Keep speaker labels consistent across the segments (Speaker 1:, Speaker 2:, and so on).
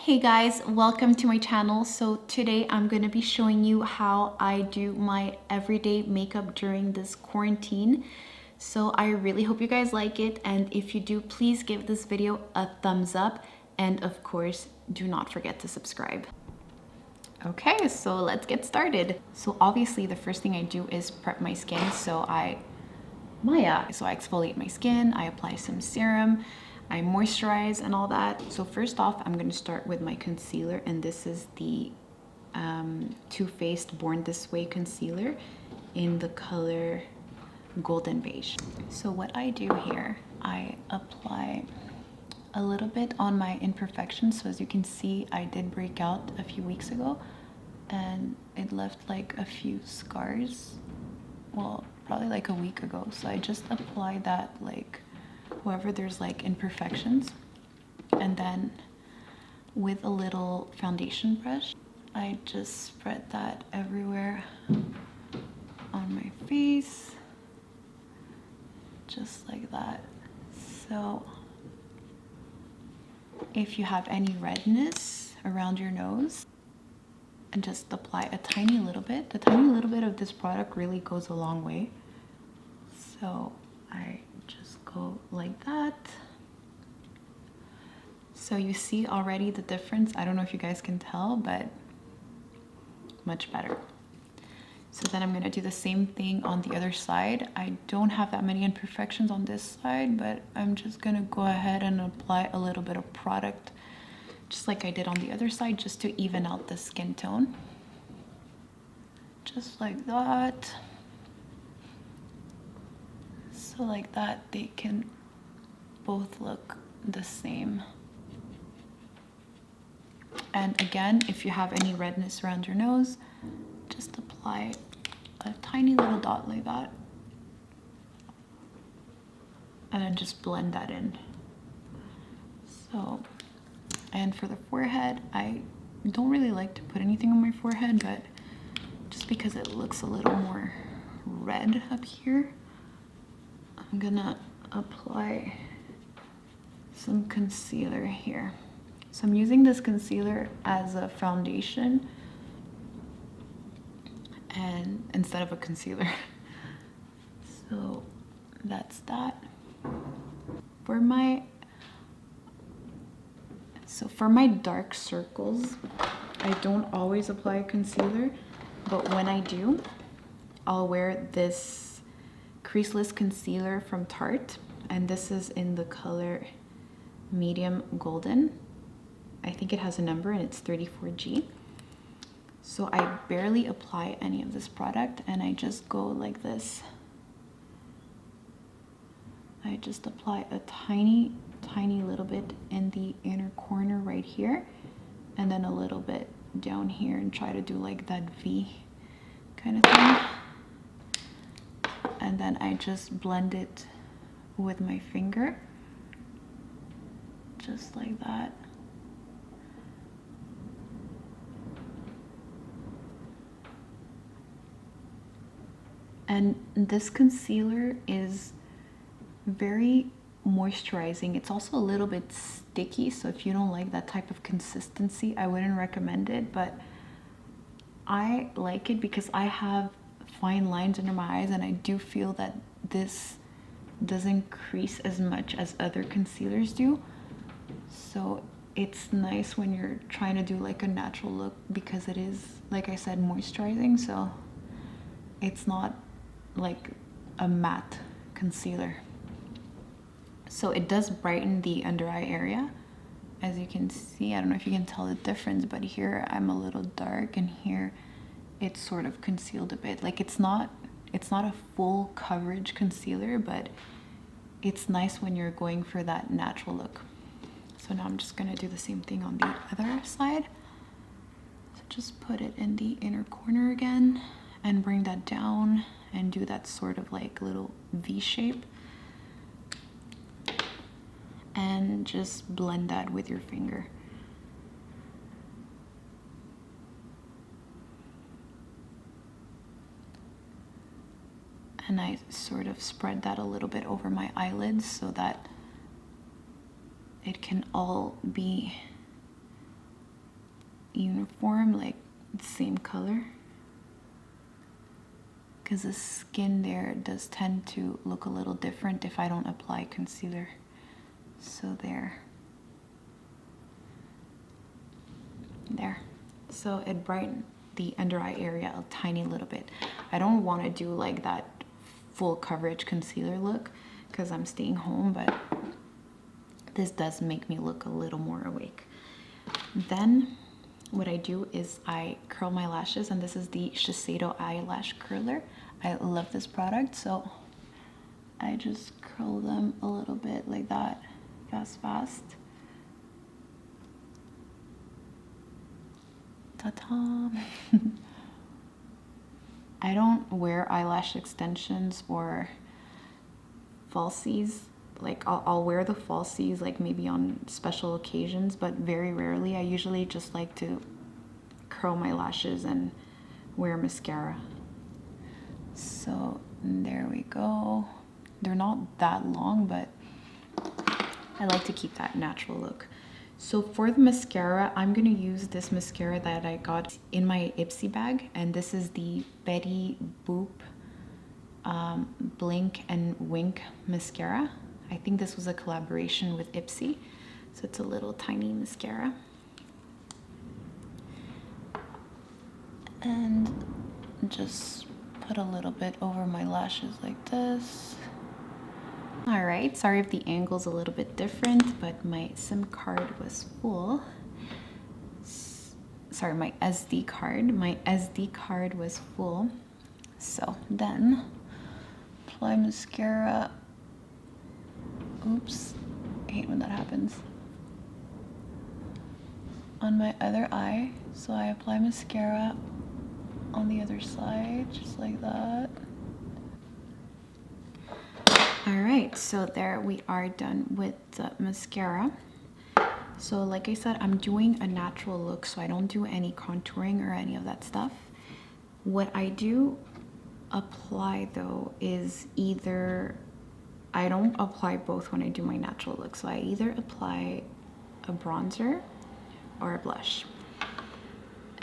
Speaker 1: Hey guys, welcome to my channel. So today I'm going to be showing you how I do my everyday makeup during this quarantine. So I really hope you guys like it, and if you do, please give this video a thumbs up, and of course do not forget to subscribe. Okay, so let's get started. So obviously the first thing I do is prep my skin. So I exfoliate my skin, I apply some serum, I moisturize and all that. So first off, I'm gonna start with my concealer, and this is the Too Faced Born This Way concealer in the color Golden Beige. So what I do here, I apply a little bit on my imperfections. So as you can see, I did break out a few weeks ago and it left like a few scars. Well, probably like a week ago. So I just apply that like wherever there's like imperfections, and then with a little foundation brush I just spread that everywhere on my face, just like that. So if you have any redness around your nose, and just apply a tiny little bit. The tiny little bit of this product really goes a long way. So I just go like that. So you see already the difference. I don't know if you guys can tell, but much better. So then I'm gonna do the same thing on the other side. I don't have that many imperfections on this side, but I'm just gonna go ahead and apply a little bit of product, just like I did on the other side, just to even out the skin tone. Just like that. So like that, they can both look the same. And again, if you have any redness around your nose, just apply a tiny little dot like that. And then just blend that in. So, and for the forehead, I don't really like to put anything on my forehead, but just because it looks a little more red up here, I'm gonna apply some concealer here. So I'm using this concealer as a foundation and instead of a concealer. So that's that. For my dark circles, I don't always apply concealer, but when I do, I'll wear this creaseless concealer from Tarte, and this is in the color medium golden. I think it has a number and it's 34G. So I barely apply any of this product, and I just go like this. I just apply a tiny little bit in the inner corner right here, and then a little bit down here, and try to do like that V kind of thing. And then I just blend it with my finger, just like that. And this concealer is very moisturizing. It's also a little bit sticky, so if you don't like that type of consistency, I wouldn't recommend it, but I like it because I have fine lines under my eyes, and I do feel that this doesn't crease as much as other concealers do. So it's nice when you're trying to do like a natural look, because it is, like I said, moisturizing, so it's not like a matte concealer. So it does brighten the under eye area, as you can see. I don't know if you can tell the difference, but here I'm a little dark, and here it's sort of concealed a bit. Like it's not a full coverage concealer, but it's nice when you're going for that natural look. So now I'm just gonna do the same thing on the other side. So just put it in the inner corner again and bring that down and do that sort of like little V shape. And just blend that with your finger. And I sort of spread that a little bit over my eyelids so that it can all be uniform, like the same color, because the skin there does tend to look a little different if I don't apply concealer. So there. So it brightened the under eye area a tiny little bit. I don't want to do like that full coverage concealer look because I'm staying home, but this does make me look a little more awake. Then what I do is I curl my lashes, and this is the Shiseido eyelash curler. I love this product, so I just curl them a little bit like that, fast. Ta-ta! I don't wear eyelash extensions or falsies. Like I'll wear the falsies like maybe on special occasions, but very rarely. I usually just like to curl my lashes and wear mascara. So there we go. They're not that long, but I like to keep that natural look. So for the mascara, I'm gonna use this mascara that I got in my Ipsy bag, and this is the Betty Boop Blink and Wink mascara. I think this was a collaboration with Ipsy, so it's a little tiny mascara. And just put a little bit over my lashes like this. All right, sorry if the angle's a little bit different, but my SIM card was full. Sorry, my SD card. My SD card was full. So then, apply mascara. Oops, I hate when that happens. On my other eye, so I apply mascara on the other side, just like that. All right, so there we are done with the mascara. So like I said, I'm doing a natural look, so I don't do any contouring or any of that stuff. What I do apply though is either, I don't apply both when I do my natural look. So I either apply a bronzer or a blush.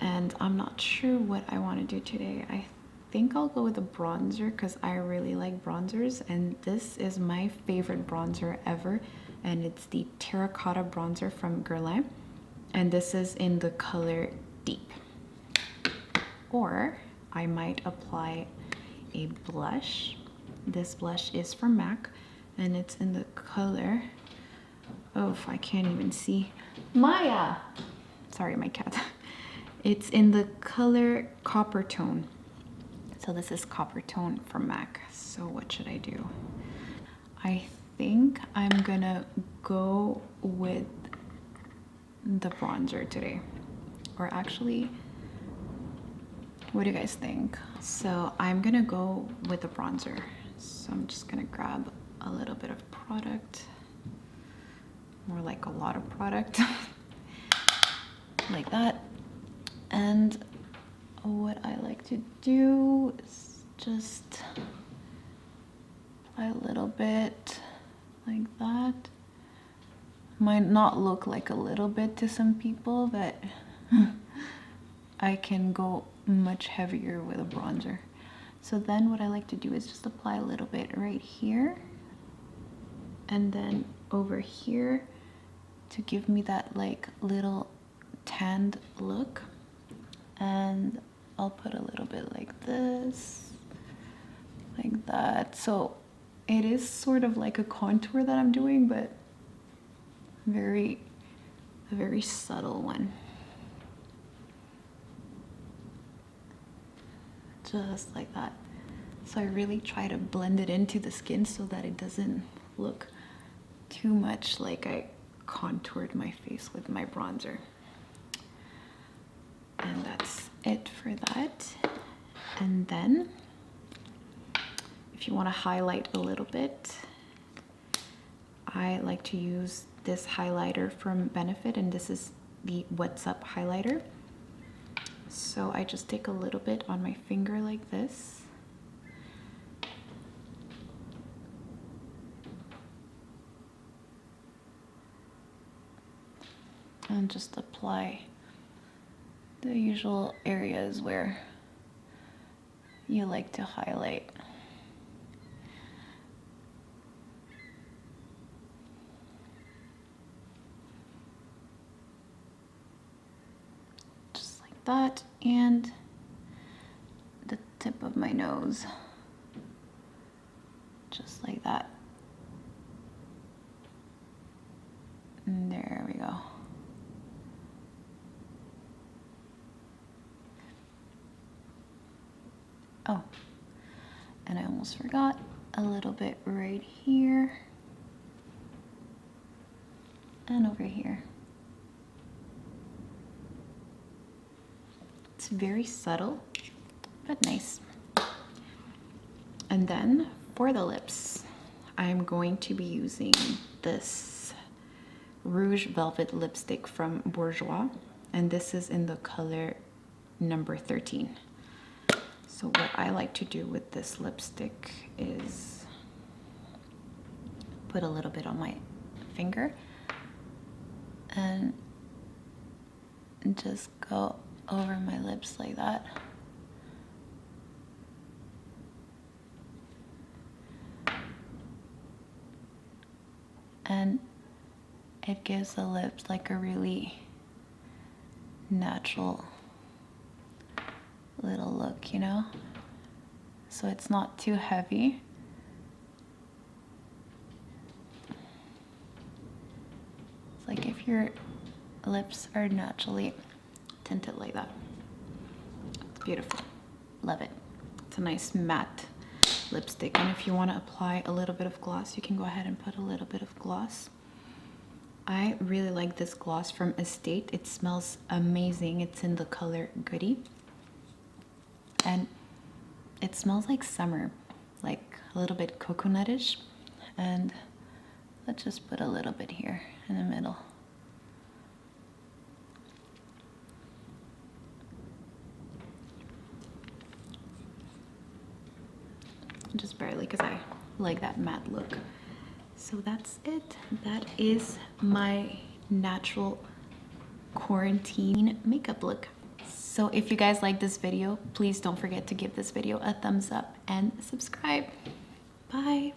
Speaker 1: And I'm not sure what I want to do today. I think I'll go with a bronzer because I really like bronzers, and this is my favorite bronzer ever, and it's the Terracotta bronzer from Guerlain, and this is in the color Deep. Or I might apply a blush. This blush is from MAC, and it's in the color, oh, I can't even see, Maya, sorry, my cat. It's in the color Copper Tone. So this is Copper Tone from MAC. So what should I do? I think I'm gonna go with the bronzer today. Or actually, what do you guys think? So I'm gonna go with the bronzer. So I'm just gonna grab a little bit of product, more like a lot of product, like that. And what I like to do is just apply a little bit like that. Might not look like a little bit to some people, but I can go much heavier with a bronzer. So then what I like to do is just apply a little bit right here and then over here to give me that like little tanned look. And I'll put a little bit like this, like that. So it is sort of like a contour that I'm doing, but a very subtle one. Just like that. So I really try to blend it into the skin so that it doesn't look too much like I contoured my face with my bronzer. And that's it for that. And then if you want to highlight a little bit, I like to use this highlighter from Benefit, and this is the What's Up highlighter. So I just take a little bit on my finger like this. And just apply the usual areas where you like to highlight. Just like that, and the tip of my nose. Just like that. And there we go. Oh, and I almost forgot a little bit right here and over here. It's very subtle, but nice. And then for the lips, I'm going to be using this Rouge Velvet lipstick from Bourjois, and this is in the color number 13. So what I like to do with this lipstick is put a little bit on my finger and just go over my lips like that. And it gives the lips like a really natural little look, you know? So it's not too heavy. It's like if your lips are naturally tinted like that. It's beautiful. Love it. It's a nice matte lipstick, and if you want to apply a little bit of gloss, you can go ahead and put a little bit of gloss. I really like this gloss from Estate. It smells amazing. It's in the color Goody, and it smells like summer, like a little bit coconutish. And let's just put a little bit here in the middle. Just barely, because I like that matte look. So that's it. That is my natural quarantine makeup look. So if you guys like this video, please don't forget to give this video a thumbs up and subscribe. Bye.